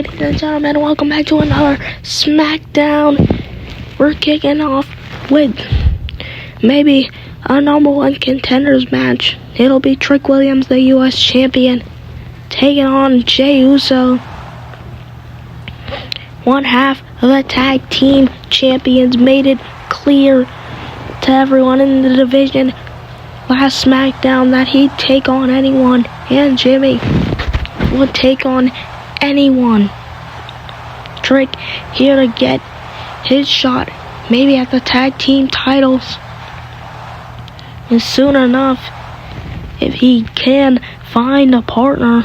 ladies and gentlemen, welcome back to another Smackdown. We're kicking off with maybe a #1 contenders match. It'll be Trick Williams, the U.S. champion, taking on Jey Uso, one half of the tag team champions. Made it clear to everyone in the division last Smackdown that he'd take on anyone, and Jimmy would take on anyone. Trick here to get his shot, maybe at the tag team titles. And soon enough, if he can find a partner,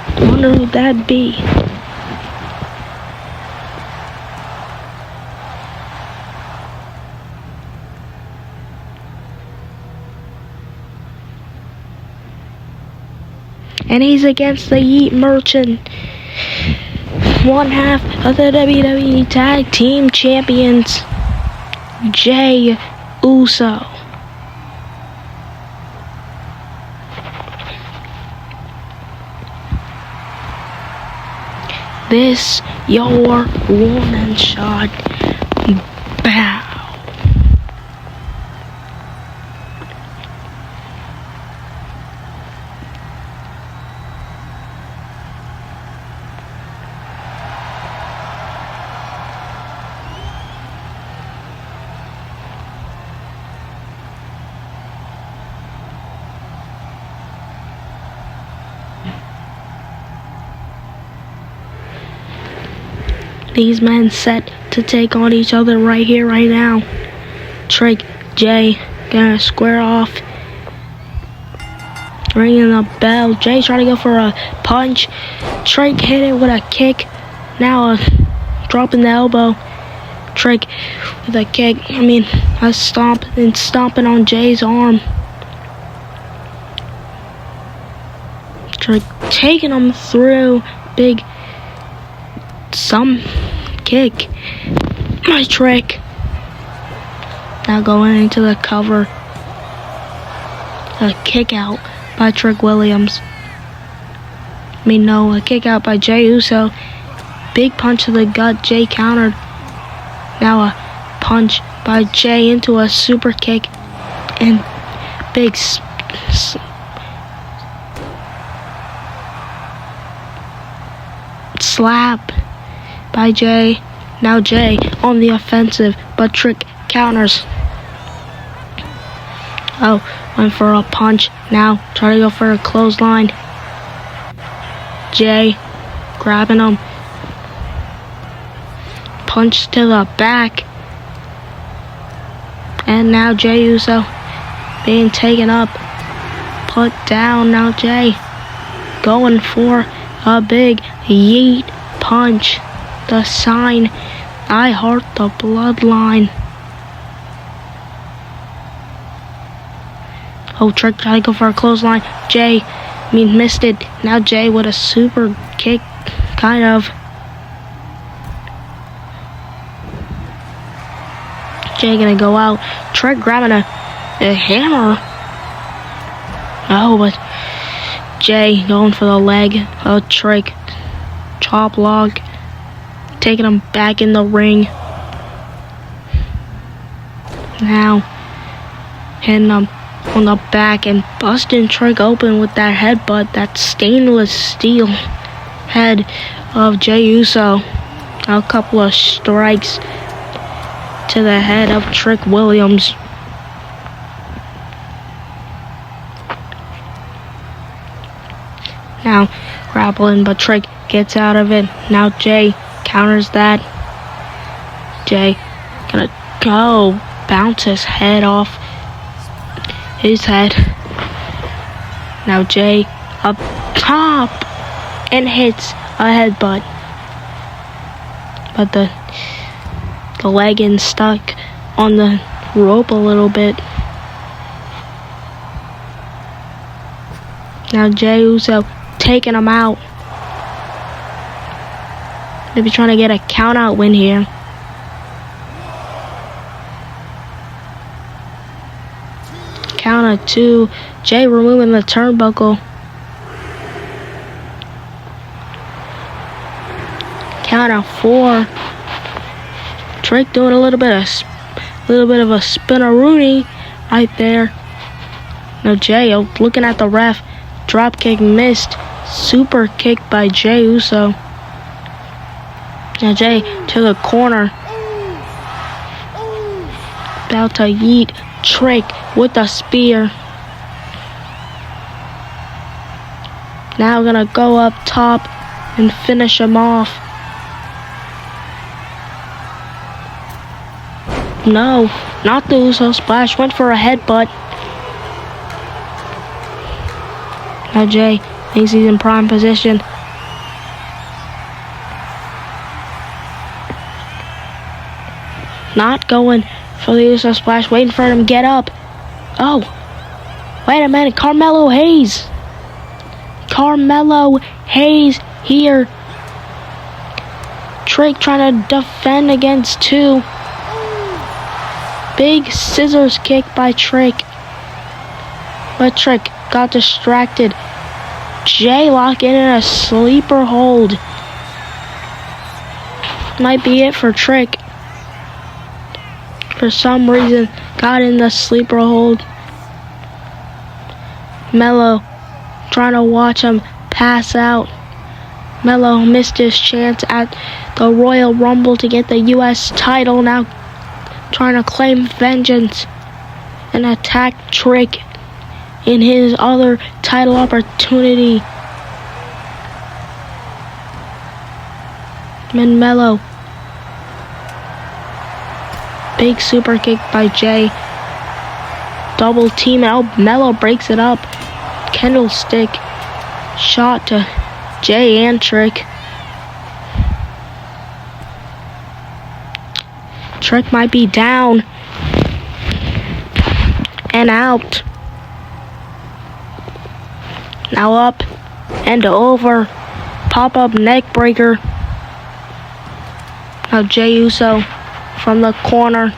I wonder who that'd be. And he's against the Yeet Merchant, one half of the WWE Tag Team Champions, Jey Uso. This your warning shot. Bow. These men set to take on each other right here, right now. Trick, Jey, gonna square off. Ringing the bell. Jey trying to go for a punch. Trick hit it with a kick. Now dropping the elbow. Trick with a kick. A stomp and stomping on Jey's arm. Trick taking him through. Big kick by Trick. Now going into the cover. A kick out by Trick Williams. A kick out by Jey Uso. Big punch to the gut. Jey countered. Now a punch by Jey into a super kick. And big slap by Jey. Now Jey on the offensive, but Trick counters. Went for a punch. Now try to go for a clothesline. Jey grabbing him. Punch to the back. And now Jey Uso being taken up. Put down. Now Jey going for a big yeet punch. The sign, I heart the bloodline. Trick tried to go for a clothesline. Jey, missed it. Now Jey with a super kick, kind of. Jey gonna go out. Trick grabbing a hammer. But Jey going for the leg of Trick. Chop block. Taking him back in the ring. Now hitting him on the back and busting Trick open with that headbutt, that stainless steel head of Jey Uso. A couple of strikes to the head of Trick Williams. Now grappling, but Trick gets out of it. Now Jey counters that. Jey gonna go bounce his head off his head. Now Jey up top and hits a headbutt, but the leg is stuck on the rope a little bit. Now Jey Uso taking him out. Maybe trying to get a count out win here. Count of two. Jey removing the turnbuckle. Count of 4. Trick doing a little bit of a spinneroonie right there. Now Jay looking at the ref. Drop kick missed. Super kick by Jey Uso. Now Jay to the corner. About to yeet Trick with a spear. Now gonna go up top and finish him off. No, not the Uso splash. Went for a headbutt. Now Jay thinks he's in prime position. Not going for the Uso splash. Waiting for him to get up. Oh, wait a minute. Carmelo Hayes. Carmelo Hayes here. Trick trying to defend against 2. Big scissors kick by Trick. But Trick got distracted. Jay locking in a sleeper hold. Might be it for Trick. For some reason, got in the sleeper hold. Melo trying to watch him pass out. Melo missed his chance at the Royal Rumble to get the U.S. title. Now trying to claim vengeance and attack Trick in his other title opportunity. And Melo. Big super kick by Jay. Double team out. Melo breaks it up. Candlestick shot to Jay and Trick. Trick might be down and out. Now up and over. Pop-up neck breaker. Now Jey Uso from the corner.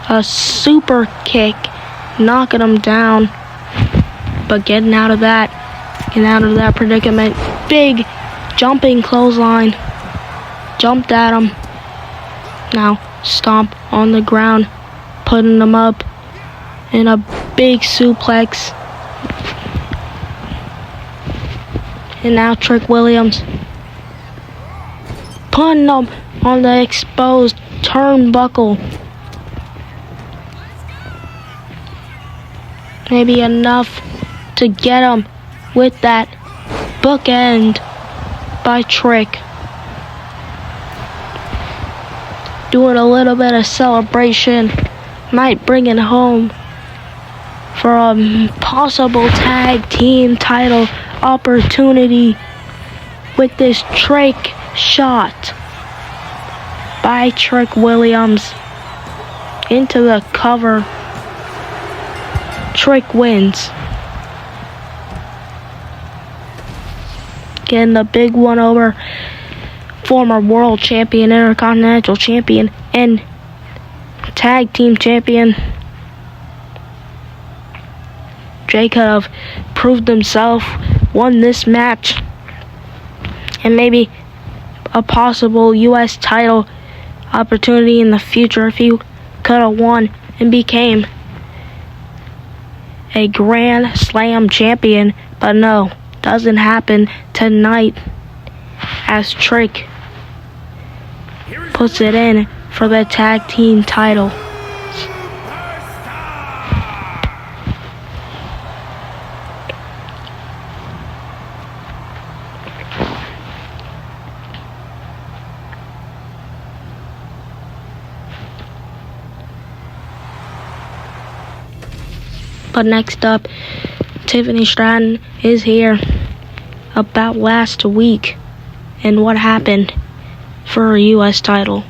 A super kick. Knocking him down. But getting out of that predicament. Big jumping clothesline. Jumped at him. Now stomp on the ground. Putting him up in a big suplex. And now Trick Williams putting him on the exposed turnbuckle. Maybe enough to get him with that bookend by Trick. Doing a little bit of celebration. Might bring it home for a possible tag team title opportunity with this Trick shot by Trick Williams into the cover. Trick wins. Getting the big one over former world champion, intercontinental champion, and tag team champion. Jay could have proved himself, won this match, and maybe a possible U.S. title opportunity in the future if he could have won and became a Grand Slam champion. But no, doesn't happen tonight as Trick puts it in for the tag team title. But next up, Tiffany Stratton is here about last week and what happened for her U.S. title.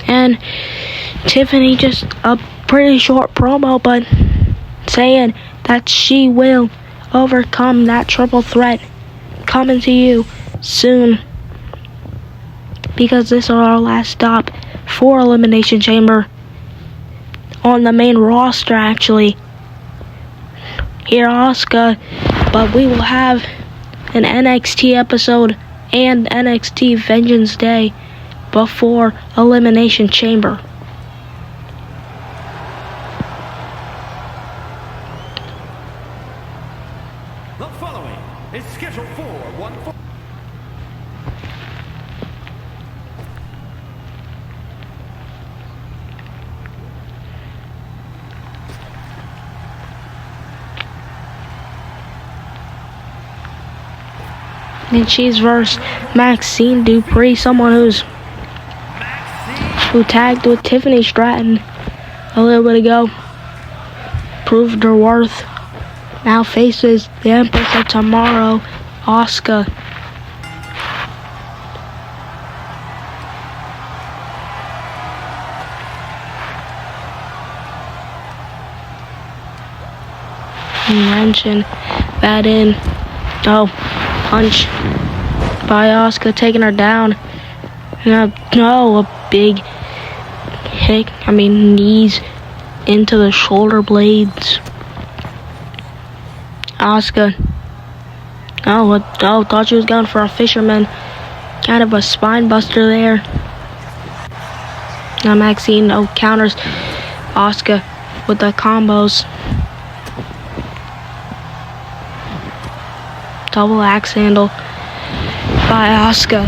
And Tiffany just a pretty short promo, but saying that she will overcome that triple threat. Coming to you soon. Because this is our last stop for Elimination Chamber. On the main roster, actually. Here, Asuka. But we will have an NXT episode and NXT Vengeance Day before Elimination Chamber. The following is scheduled for one. And she's versus Maxine Dupree, someone who tagged with Tiffany Stratton a little bit ago. Proved her worth. Now faces the Empress of Tomorrow, Asuka. Wrenching that in. Oh, punch by Asuka, taking her down. No, a big kick. Knees into the shoulder blades. Asuka. Thought she was going for a fisherman. Kind of a spine buster there. Now Maxine counters Asuka with the combos. Double axe handle by Asuka.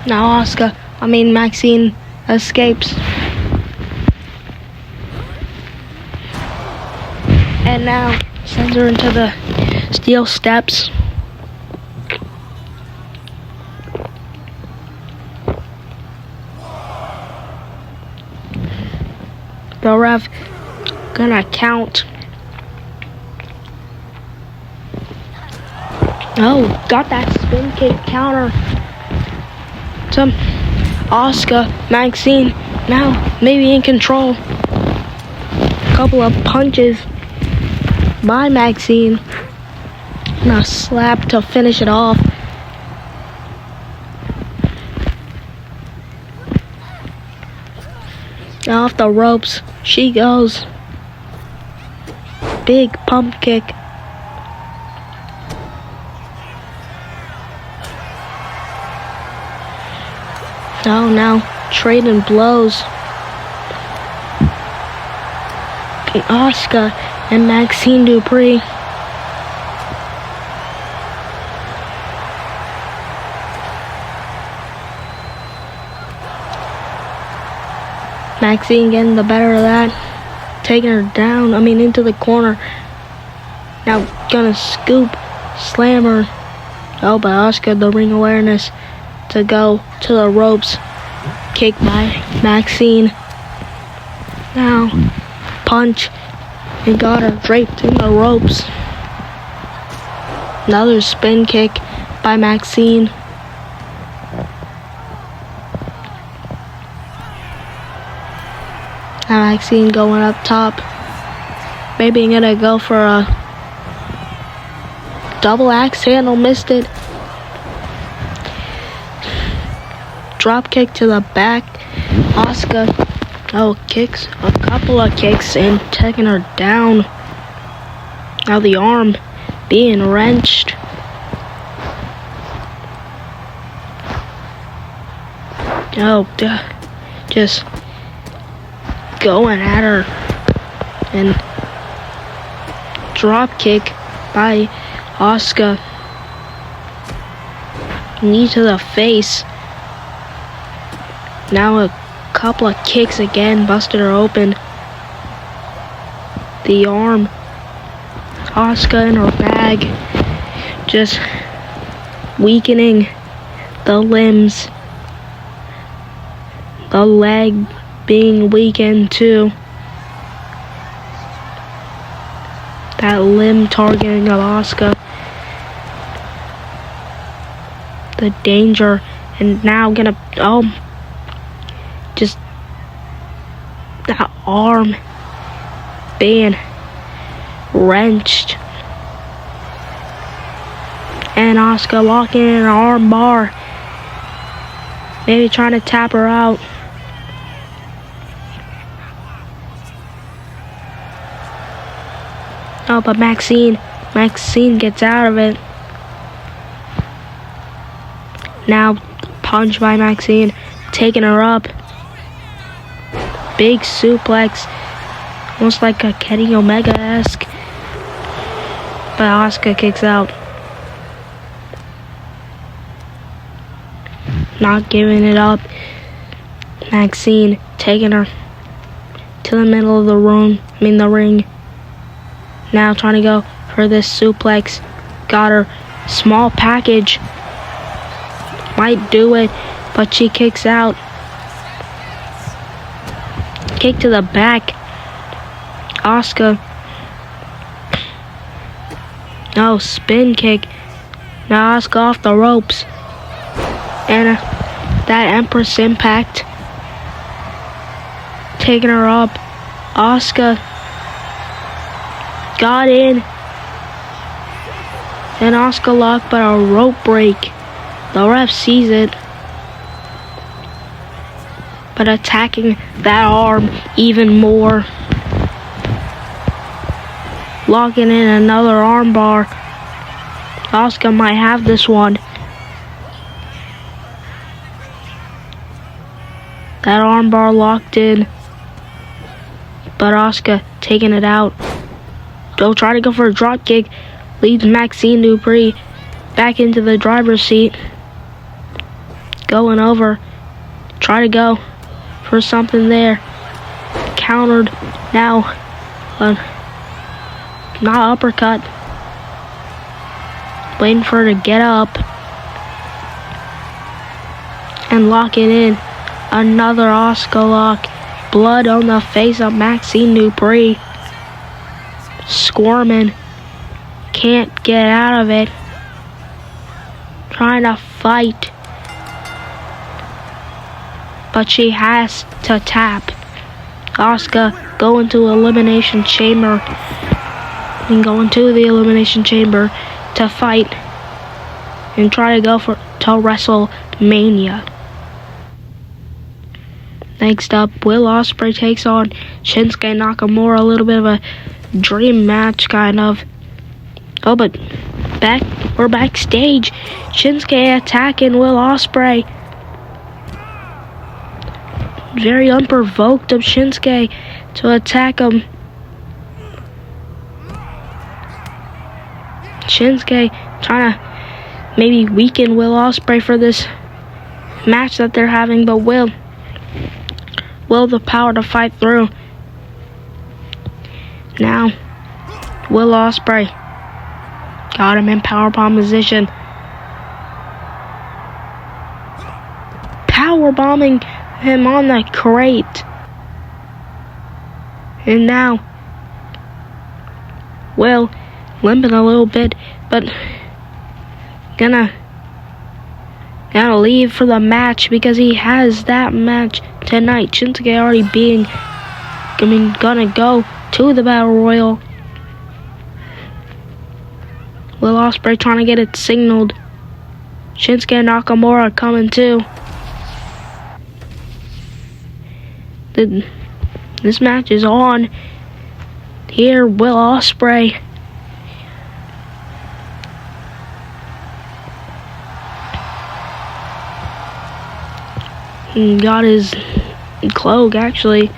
Now Maxine escapes. And now sends her into the steel steps. The ref gonna count. Got that spin kick counter. Some Asuka, Maxine now maybe in control. Couple of punches by Maxine. And a slap to finish it off. Off the ropes she goes. Big pump kick. Now trading blows. Asuka and Maxine Dupree. Maxine getting the better of that. Taking her down, into the corner. Now gonna scoop, slam her. But Asuka, the ring awareness to go to the ropes. Kick by Maxine. Now, punch. And got her draped in the ropes. Another spin kick by Maxine. Now Maxine going up top. Maybe gonna go for a double axe handle. Missed it. Drop kick to the back. Asuka kicks a couple of kicks and taking her down. Now the arm being wrenched. Just going at her. And drop kick by Asuka. Knee to the face. Now a couple of kicks again, busted her open. The arm. Asuka in her bag. Just weakening the limbs. The leg being weakened too. That limb targeting of Asuka. The danger. And now That arm being wrenched. And Asuka locking in an arm bar. Maybe trying to tap her out. Oh, but Maxine gets out of it. Now, punch by Maxine, taking her up. Big suplex, almost like a Kenny Omega-esque. But Asuka kicks out. Not giving it up. Maxine taking her to the middle of the ring. Now trying to go for this suplex. Got her. Small package. Might do it, but she kicks out. Kick to the back. Asuka. No, spin kick. Now Asuka off the ropes. And that Empress Impact. Taking her up. Asuka got in. And Asuka locked, but a rope break. The ref sees it. But attacking that arm even more. Locking in another arm bar. Asuka might have this one. That arm bar locked in. But Asuka taking it out. They'll try to go for a drop kick. Leads Maxine Dupree back into the driver's seat. Going over. Try to go for something there. Countered. Now. Not uppercut. Waiting for her to get up. And lock it in. Another Asuka lock. Blood on the face of Maxine Dupree. Squirming. Can't get out of it. Trying to fight. But she has to tap. Asuka going to Elimination Chamber. And going to the Elimination Chamber to fight. And try to go to WrestleMania. Next up, Will Ospreay takes on Shinsuke Nakamura. A little bit of a dream match, kind of. Oh, but we're backstage. Shinsuke attacking Will Ospreay. Very unprovoked of Shinsuke to attack him. Shinsuke trying to maybe weaken Will Ospreay for this match that they're having, but Will the power to fight through. Now, Will Ospreay got him in powerbomb position. Powerbombing him on the crate. And now, Will limping a little bit, but gonna leave for the match because he has that match tonight. Shinsuke already gonna go to the Battle Royal. Will Ospreay trying to get it signaled. Shinsuke Nakamura coming too. This match is on. Here, Will Ospreay. He got his cloak, actually.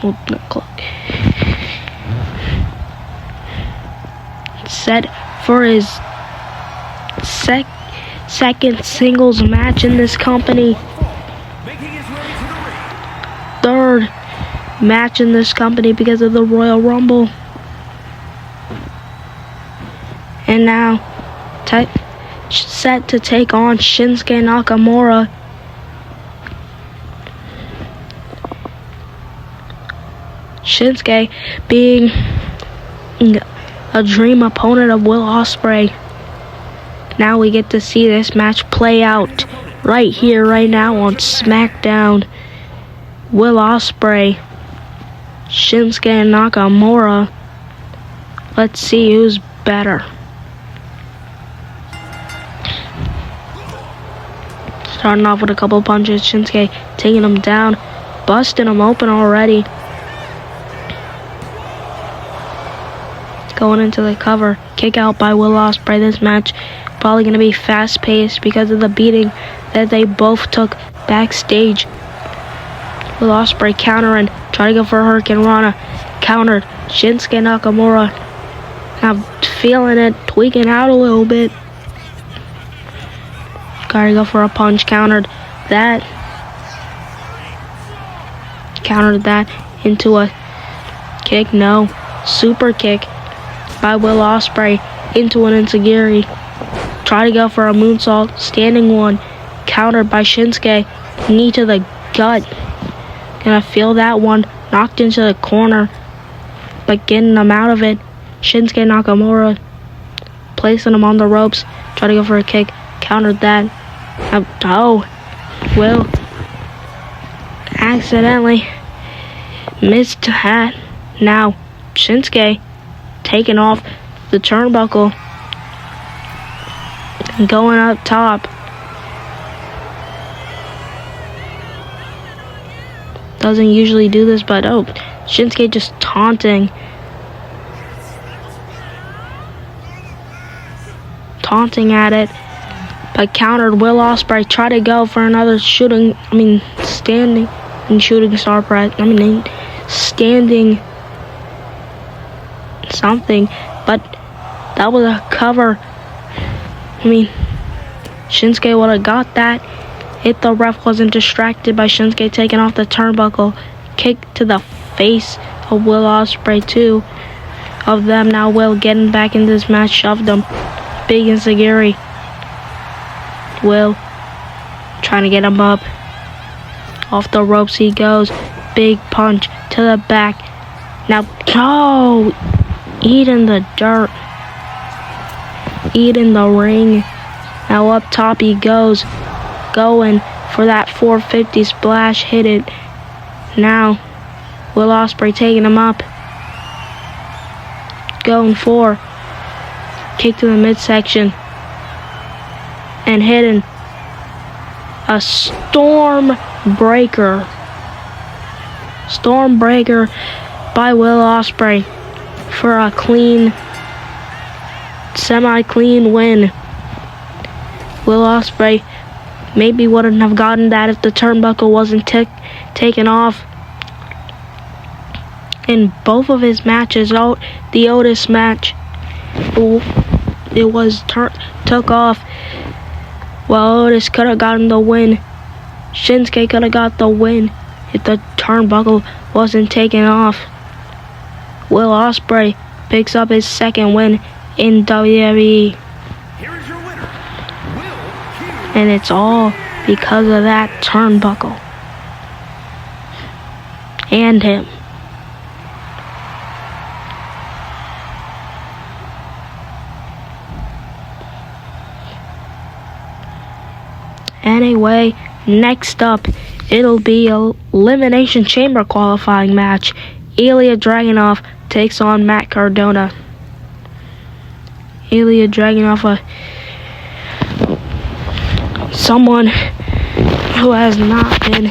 Well, not cloak. Set for his second singles match in this company. Third match in this company because of the Royal Rumble. And now, set to take on Shinsuke Nakamura. Shinsuke being a dream opponent of Will Ospreay. Now we get to see this match play out right here, right now on SmackDown. Will Ospreay, Shinsuke Nakamura. Let's see who's better. Starting off with a couple punches, Shinsuke taking him down, busting him open already. Going into the cover, kick out by Will Ospreay. This match probably going to be fast paced because of the beating that they both took backstage. Will Ospreay countering, trying to go for a Hurricane Rana, countered. Shinsuke Nakamura now feeling it, tweaking out a little bit. Gotta go for a punch, countered that. Countered that into a kick, no. Super kick by Will Ospreay into an enziguri. Try to go for a moonsault, standing one. Countered by Shinsuke, knee to the gut. Gonna feel that one, knocked into the corner, but getting him out of it. Shinsuke Nakamura placing him on the ropes. Try to go for a kick, countered that. Will accidentally missed that. Now Shinsuke taking off the turnbuckle and going up top. Doesn't usually do this, but Shinsuke just taunting at it, but countered. Will Ospreay tried to go for another standing star press. Standing something, but that was a cover. Shinsuke would have got that if the ref wasn't distracted by Shinsuke taking off the turnbuckle. Kick to the face of Will Ospreay. Two of them now. Will getting back in this match, shoved him. Big enziguri. Will trying to get him up. Off the ropes he goes. Big punch to the back. Now, eating the dirt. Eating the ring. Now up top he goes. Going for that 450 splash. Hit it. Now, Will Ospreay taking him up. Going for kick to the midsection. And hitting a storm breaker. Storm breaker by Will Ospreay for a clean, semi-clean win. Will Ospreay maybe wouldn't have gotten that if the turnbuckle wasn't taken off. In both of his matches, the Otis match, it was took off. Well, Otis could have gotten the win. Shinsuke could have got the win if the turnbuckle wasn't taken off. Will Ospreay picks up his second win in WWE. Here is your winner, Will. And it's all because of that turnbuckle. And him. Anyway, next up, it'll be a Elimination Chamber qualifying match. Ilya Dragunov takes on Matt Cardona. Ilya Dragunov, someone who has not been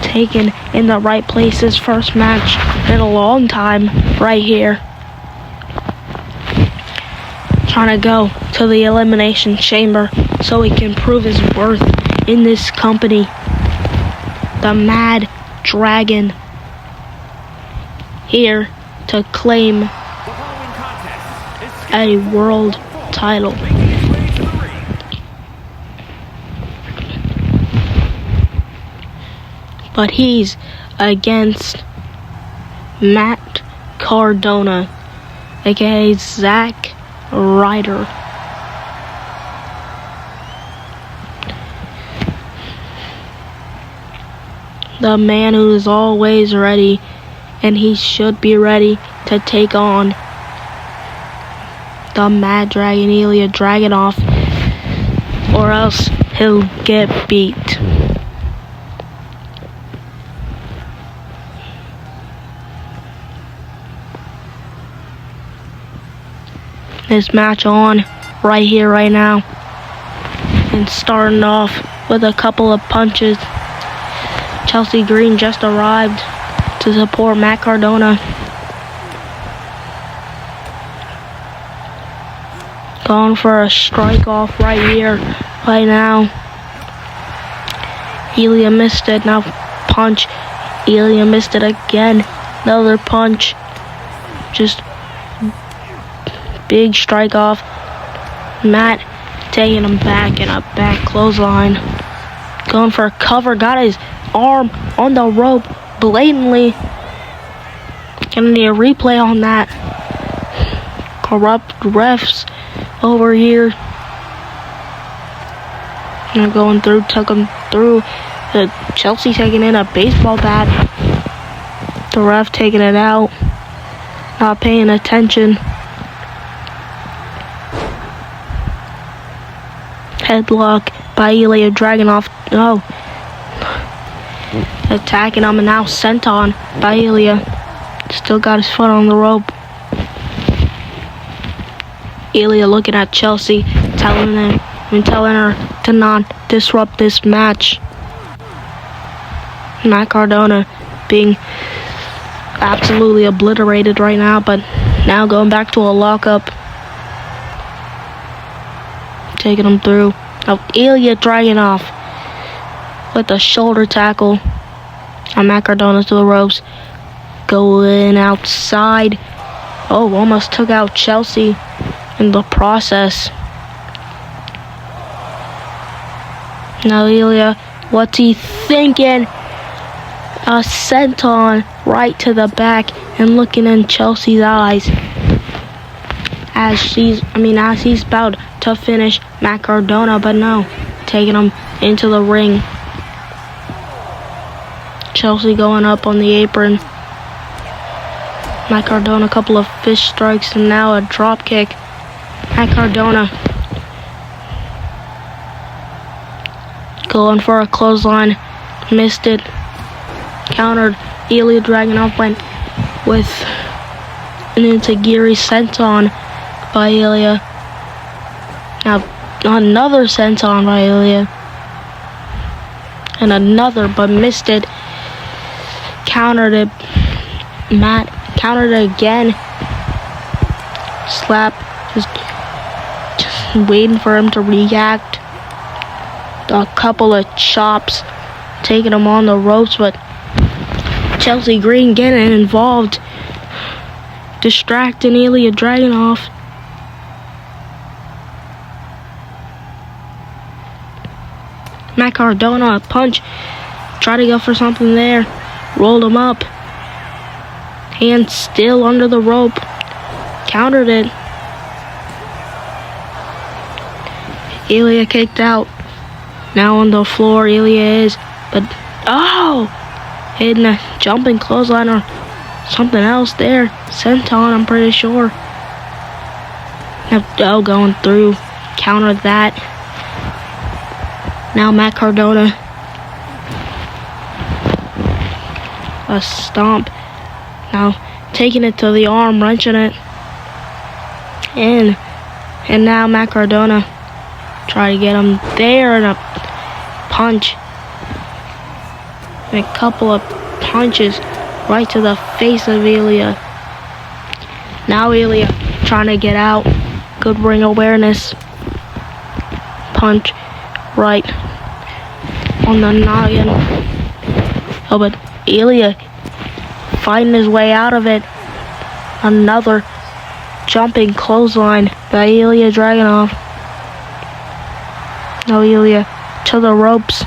taken in the right place. His first match in a long time right here. Trying to go to the Elimination Chamber so he can prove his worth in this company. The Mad Dragon here to claim a world title. But he's against Matt Cardona, aka Zack Ryder. The man who is always ready, and he should be ready to take on the Mad Dragon, Ilya Dragunov, or else he'll get beat. this match on right here, right now. And starting off with a couple of punches. Chelsea Green just arrived to support Matt Cardona. Going for a strike off right here, right now. Elia missed it. Now punch. Elia missed it again. Another punch. Just big strike off. Matt taking him back in a back clothesline. Going for a cover. Got his arm on the rope blatantly. Gonna need a replay on that. Corrupt refs over here. And going through, took him through. Chelsea taking in a baseball bat. The ref taking it out. Not paying attention. Headlock by Ilya Dragunov. No. Attacking him, and now senton by Ilya. Still got his foot on the rope. Ilya looking at Chelsea, telling her to not disrupt this match. Matt Cardona being absolutely obliterated right now, but now going back to a lockup. Taking him through. Now Ilya Dragunov with a shoulder tackle. And Matt Cardona to the ropes. Going outside. Oh, almost took out Chelsea in the process. Now Ilya, what's he thinking? A senton right to the back and looking in Chelsea's eyes as he's about to finish Matt Cardona, but no, taking him into the ring. Chelsea going up on the apron. Matt Cardona, a couple of fish strikes, and now a drop kick. Matt Cardona going for a clothesline, missed it. Countered. Ilya Dragunov went with an enziguri senton by Ilya. Now another senton by Ilya. And another, but missed it. Countered it. Matt countered it again. Slap. Just waiting for him to react. A couple of chops. Taking him on the ropes, but Chelsea Green getting involved. Distracting Ilya Dragunov. Matt Cardona, a punch. Try to go for something there. Rolled him up. Hand still under the rope. Countered it. Ilya kicked out. Now on the floor, Ilya is. But, oh! Hitting a jumping clothesline or something else there. Senton, I'm pretty sure. Now, going through. Counter that. Now Matt Cardona. A stomp. Now taking it to the arm, wrenching it in. And now Matt Cardona try to get him there, and a punch. And a couple of punches right to the face of Ilya. Now Ilya trying to get out. Good ring awareness. Punch right on the noggin. Oh, but Ilya fighting his way out of it. Another jumping clothesline by Ilya Dragunov. Now Ilya to the ropes.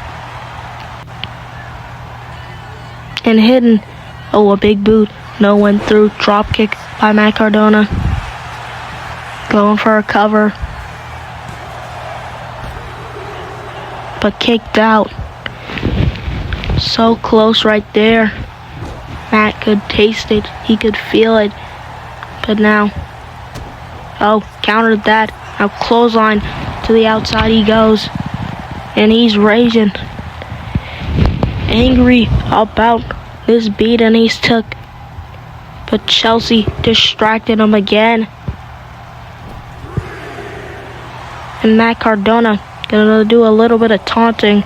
And hitting. Oh, a big boot. No, went through. Drop kick by Matt Cardona. Going for a cover. But kicked out. So close right there. Matt could taste it. He could feel it. But now. Oh, countered that. Now clothesline to the outside he goes. And he's raging. Angry about this beating he's took. But Chelsea distracted him again. And Matt Cardona gonna do a little bit of taunting.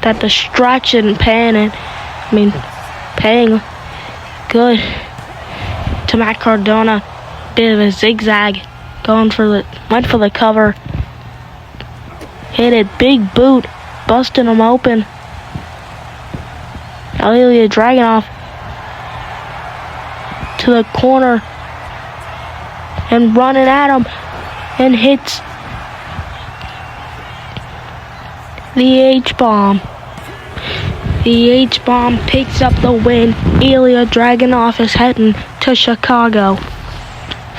That distraction paying good to Matt Cardona. Bit of a zigzag. Went for the cover. Hit it, big boot, busting him open. Ilya Dragunov to the corner and running at him and hits the H-bomb. The H-bomb picks up the win. Ilya Dragunov is heading to Chicago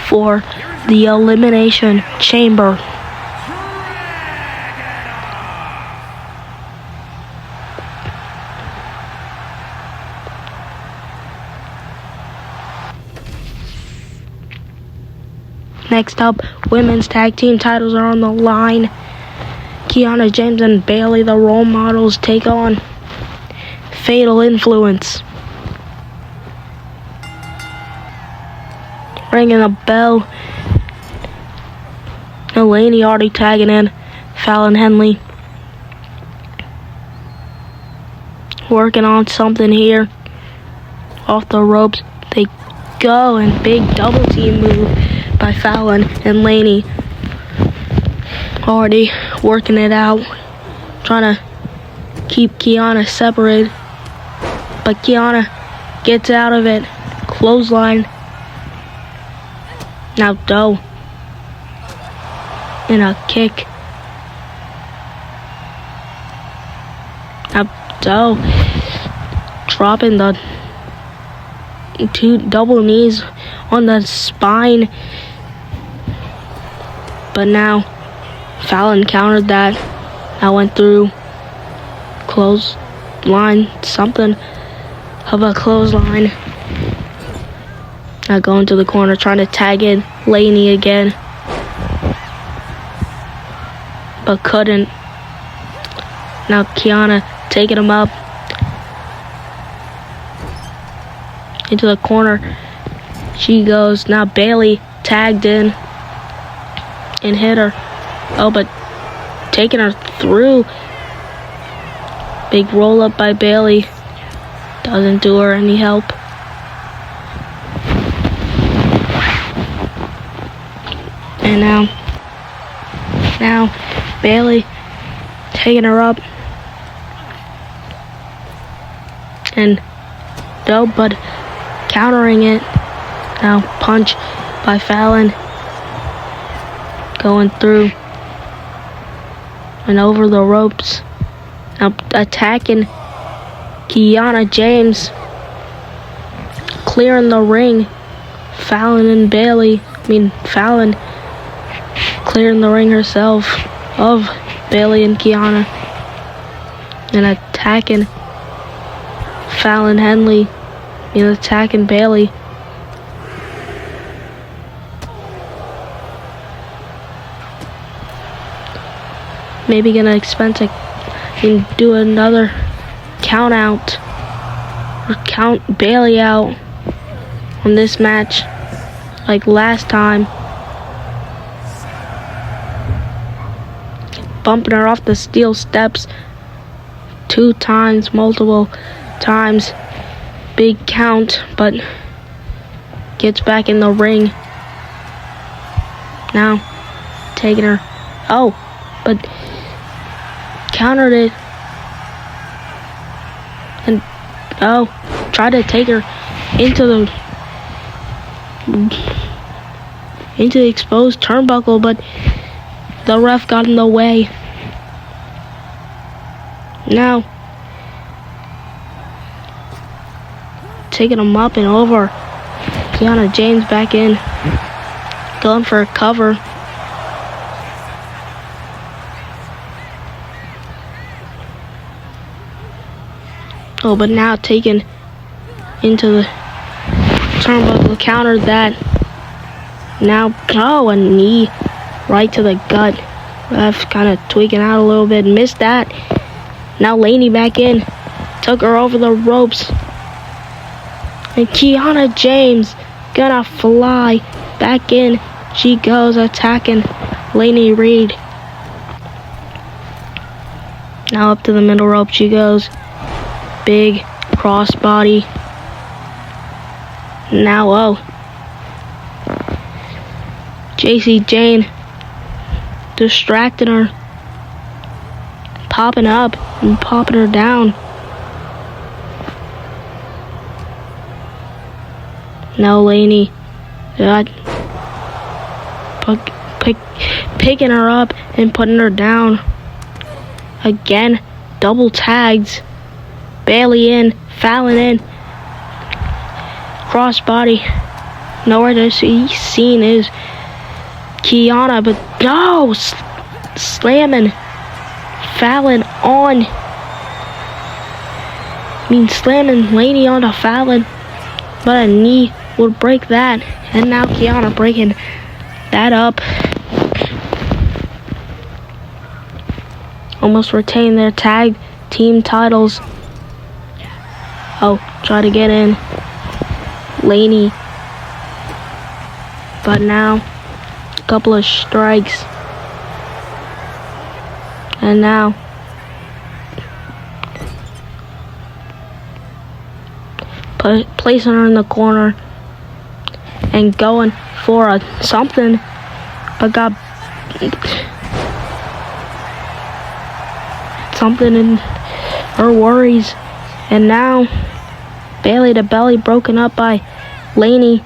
for the Elimination Chamber. Next up, women's tag team titles are on the line. Kiana James and Bayley, the role models, take on Fatal Influence. Ringing a bell. Elaney already tagging in. Fallon Henley working on something here. Off the ropes they go, and big double team move by Fallon and Laney. Already working it out, trying to keep Kiana separated, but Kiana gets out of it. Clothesline. Now Doe in a kick. Now Doe dropping the two double knees on the spine, but now Fallon countered that. I went through clothesline, something of a clothesline. Now going to the corner, trying to tag in Laney again, but couldn't. Now Kiana taking him up into the corner. She goes. Now Bayley tagged in and hit her. Oh, but taking her through. Big roll up by Bayley. Doesn't do her any help. And now Bayley taking her up. And Doe, but countering it. Now punch by Fallon. Going through and over the ropes. Now attacking Kiana James. Clearing the ring. Fallon clearing the ring herself of Bayley and Kiana. And attacking Fallon Henley. Attacking Bayley. Maybe gonna do another count out or count Bayley out on this match like last time. Bumping her off the steel steps multiple times. Big count, but gets back in the ring. Now taking her. Oh, but countered it. And tried to take her into the exposed turnbuckle, but the ref got in the way. Now taking him up and over. Kiana James back in. Going for a cover. Oh, but now taken into the turnbuckle, countered that. Now, a knee right to the gut. Ref kind of tweaking out a little bit, missed that. Now Laney back in, took her over the ropes. And Kiana James gonna fly back in she goes attacking Lainey Reed. Now up to the middle rope she goes. Big crossbody. Now, JC Jane distracting her. Popping up and popping her down. Now Lainey picking her up and putting her down. Again, double tags. Bailey in, Fallon in. Crossbody. Nowhere to be seen is Kiana, but no! Slamming Fallon on. Slamming Lainey onto Fallon. But a knee would break that. And now Kiana breaking that up. Almost retain their tag team titles. Try to get in. Lainey. But now, a couple of strikes. And now, placing her in the corner and going for something, but got something in her worries. And now, Bailey to belly broken up by Lainey.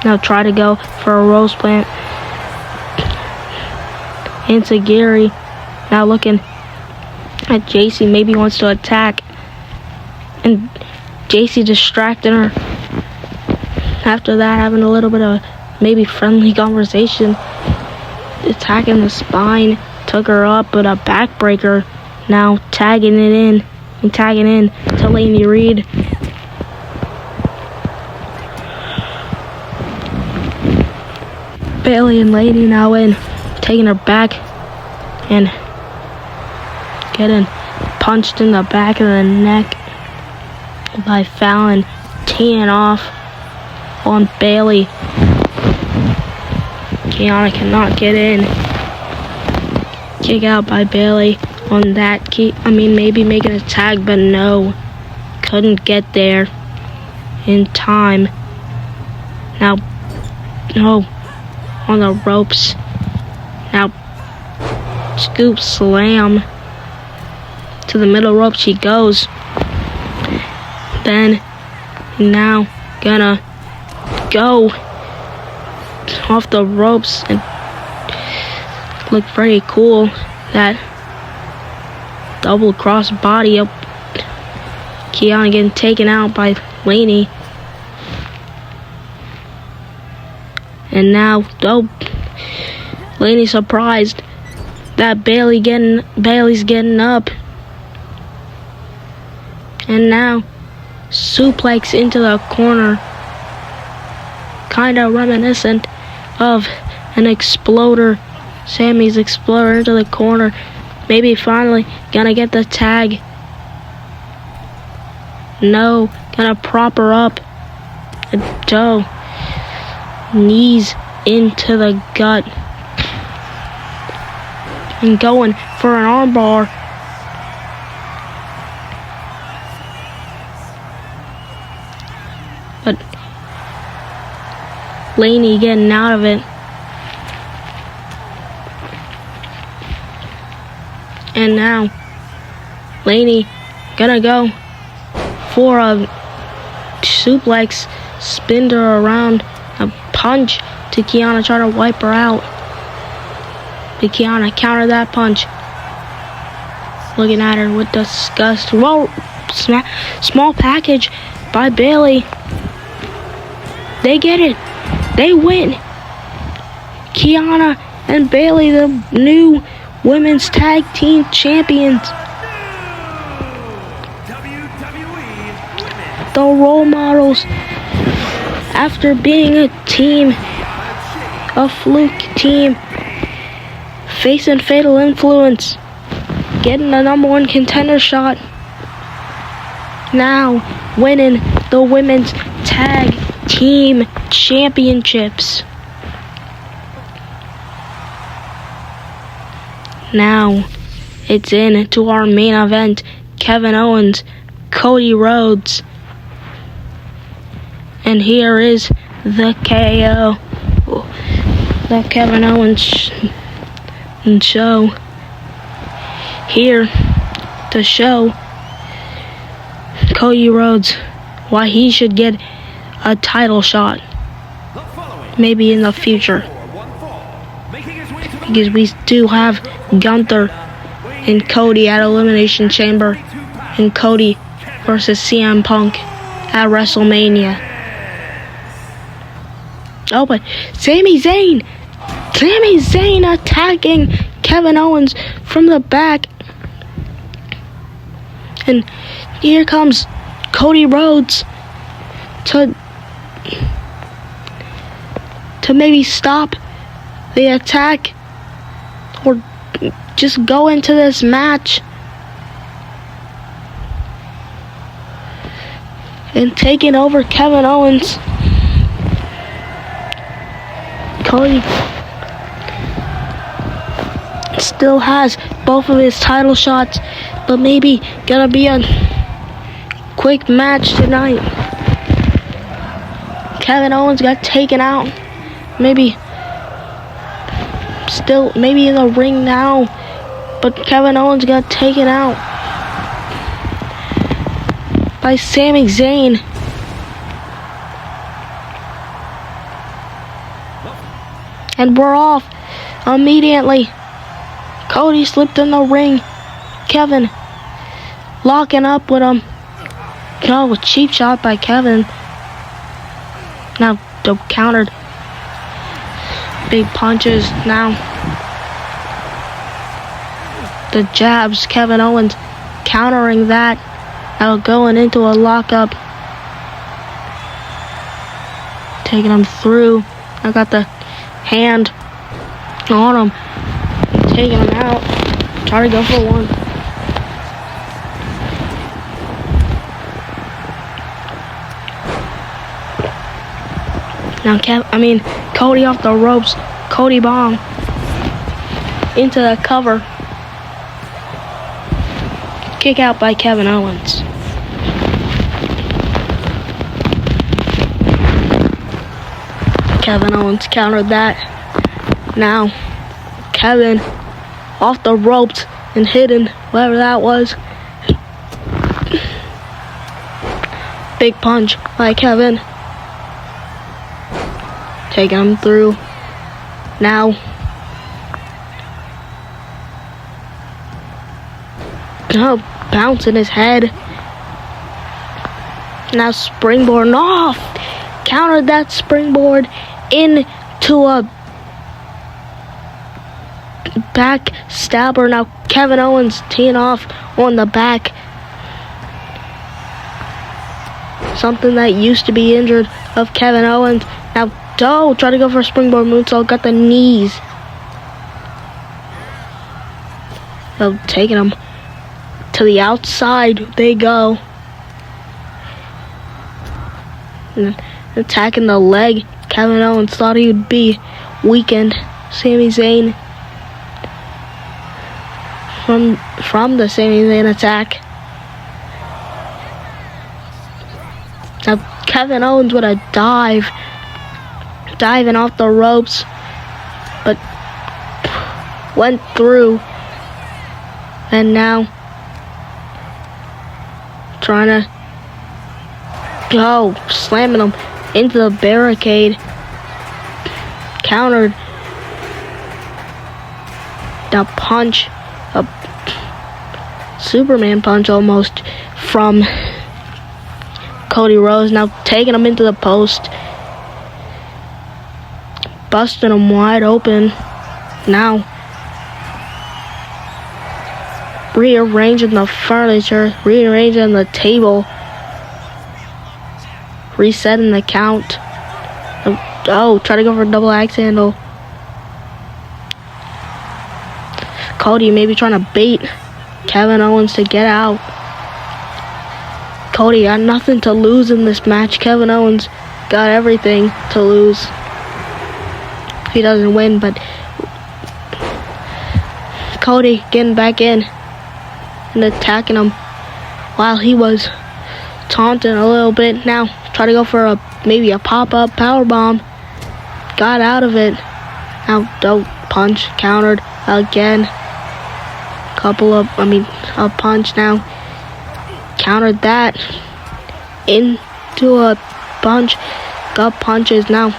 Now try to go for a rose plant into Gary. Now looking at JC, maybe wants to attack. And JC distracting her. After that, having a little bit of maybe friendly conversation. Attacking the spine. Took her up, but a backbreaker. Now tagging it in. And tagging in to Lainey Reed. Bailey and Lainey now in. Taking her back. And getting punched in the back of the neck by Fallon, teeing off on Bailey. Kiana cannot get in. Kick out by Bailey on that maybe making a tag, but no. Couldn't get there in time. Now, no. On the ropes. Now, scoop slam. To the middle rope she goes. Then, now, gonna go off the ropes and look pretty cool. That double cross body up. Kiana getting taken out by Lainey. And now, Lainey surprised that Bailey's getting up. And now, suplex into the corner. Kinda reminiscent of an exploder. Sammy's exploder into the corner. Maybe finally gonna get the tag. No, gonna prop her up. And knees into the gut. And going for an armbar. But Lainey getting out of it. And now, Lainey gonna go for a suplex, spin her around, a punch to Kiana, trying to wipe her out. But Kiana countered that punch. Looking at her with disgust. Whoa, small package by Bailey. They get it. They win. Kiana and Bailey, the new women's tag team champions. The role models, after being a team, a fluke team, facing Fatal Influence, getting the #1 contender shot, now winning the women's tag team championships. Now, it's into our main event. Kevin Owens, Cody Rhodes. And here is the KO. The Kevin Owens show. Here to show Cody Rhodes why he should get a title shot. Maybe in the future. Because we do have Gunther and Cody at Elimination Chamber. And Cody versus CM Punk at WrestleMania. Oh, but Sami Zayn attacking Kevin Owens from the back. And here comes Cody Rhodes to maybe stop the attack or just go into this match and taking over Kevin Owens. Cody still has both of his title shots, but maybe gonna be a quick match tonight. Kevin Owens got taken out. Maybe in the ring now, but Kevin Owens got taken out by Sami Zayn. And we're off immediately. Cody slipped in the ring. Kevin locking up with him. No, a cheap shot by Kevin. Now countered. Big punches now. The jabs. Kevin Owens countering that. Now going into a lockup. Taking him through. I got the hand on him. Taking him out. Try to go for one. Now Cody off the ropes. Cody bomb into the cover. Kick out by Kevin Owens. Kevin Owens countered that. Now Kevin off the ropes and hidden, whatever that was. Big punch by Kevin. Taking him through. Now bouncing his head. Now springboard off. Countered that springboard into a back stabber. Now Kevin Owens teeing off on the back. Something that used to be injured of Kevin Owens. Now try to go for a springboard moonsault. Got the knees. Taking him to the outside. They go. And attacking the leg. Kevin Owens thought he would be weakened. Sami Zayn from the Sami Zayn attack. Now Kevin Owens with a diving off the ropes, but went through. And now trying to go, slamming him into the barricade. Countered. Now punch, a Superman punch almost from Cody Rhodes. Now taking him into the post. Busting him wide open. Now rearranging the furniture, rearranging the table, resetting the count. Try to go for a double axe handle. Cody maybe trying to bait Kevin Owens to get out. Cody got nothing to lose in this match. Kevin Owens got everything to lose. He doesn't win, but Cody getting back in and attacking him while he was taunting a little bit. Now try to go for maybe a pop-up powerbomb. Got out of it. Now don't punch, countered again. A punch now. Countered that into a punch. Got punches now.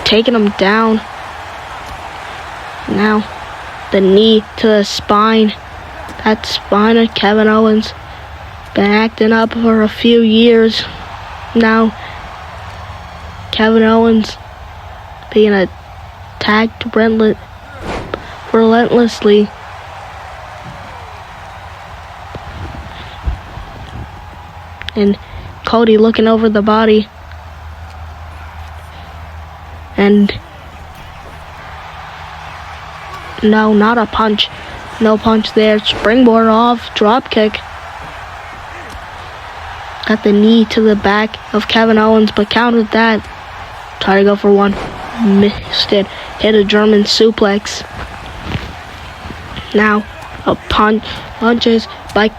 Taking him down. Now the knee to the spine. That spine of Kevin Owens. Been acting up for a few years now. Kevin Owens being attacked relentlessly. And Cody looking over the body. And no, not a punch. No punch there. Springboard off. Drop kick. Got the knee to the back of Kevin Owens, but countered that. Try to go for one. Missed it. Hit a German suplex. Now a punches by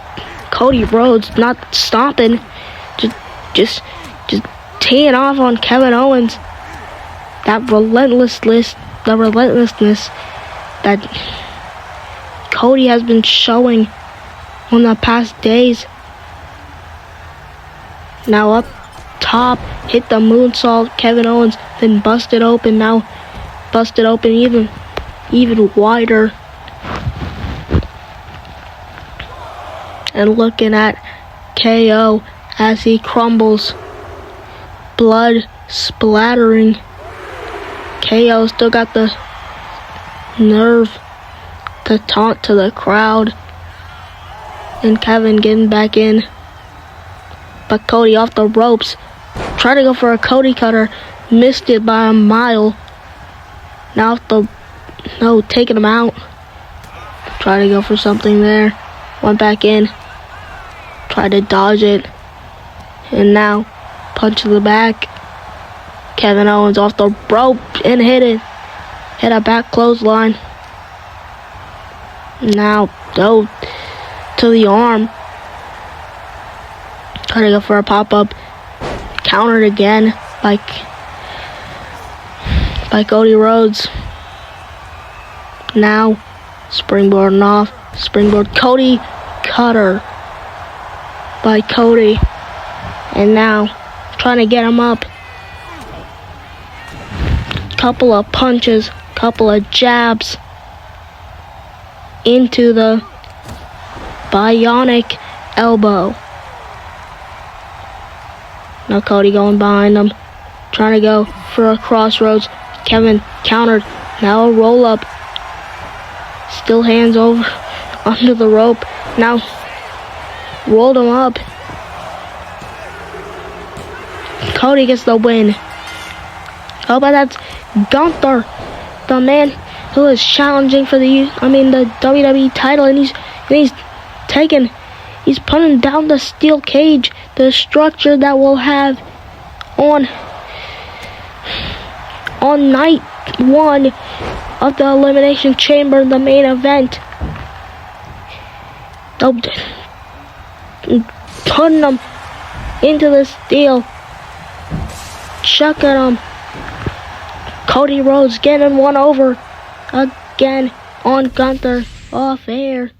Cody Rhodes, not stopping. Just teeing off on Kevin Owens. The relentlessness that Cody has been showing on the past days. Now up top, hit the moonsault. Kevin Owens then busted open. Now busted open even wider. And looking at KO as he crumbles. Blood splattering. KO still got the nerve to taunt to the crowd. And Kevin getting back in. But Cody off the ropes. Tried to go for a Cody cutter. Missed it by a mile. Now taking him out. Tried to go for something there. Went back in. Tried to dodge it. And now punch to the back. Kevin Owens off the rope and hit it. Hit a back clothesline. Now to the arm. Try to go for a pop-up. Countered again by Cody Rhodes. Now springboarding off. Springboard Cody cutter by Cody. And now trying to get him up. Couple of punches, couple of jabs into the bionic elbow. Now Cody going behind him, trying to go for a crossroads. Kevin countered. Now a roll up. Still hands over under the rope. Now rolled him up. Cody gets the win. Oh, but that's Gunther, the man who is challenging for the WWE title, and he's putting down the steel cage, the structure that we'll have on night one of the Elimination Chamber, the main event. Putting them into the steel, chucking them. Cody Rhodes getting one over again on Gunther off air.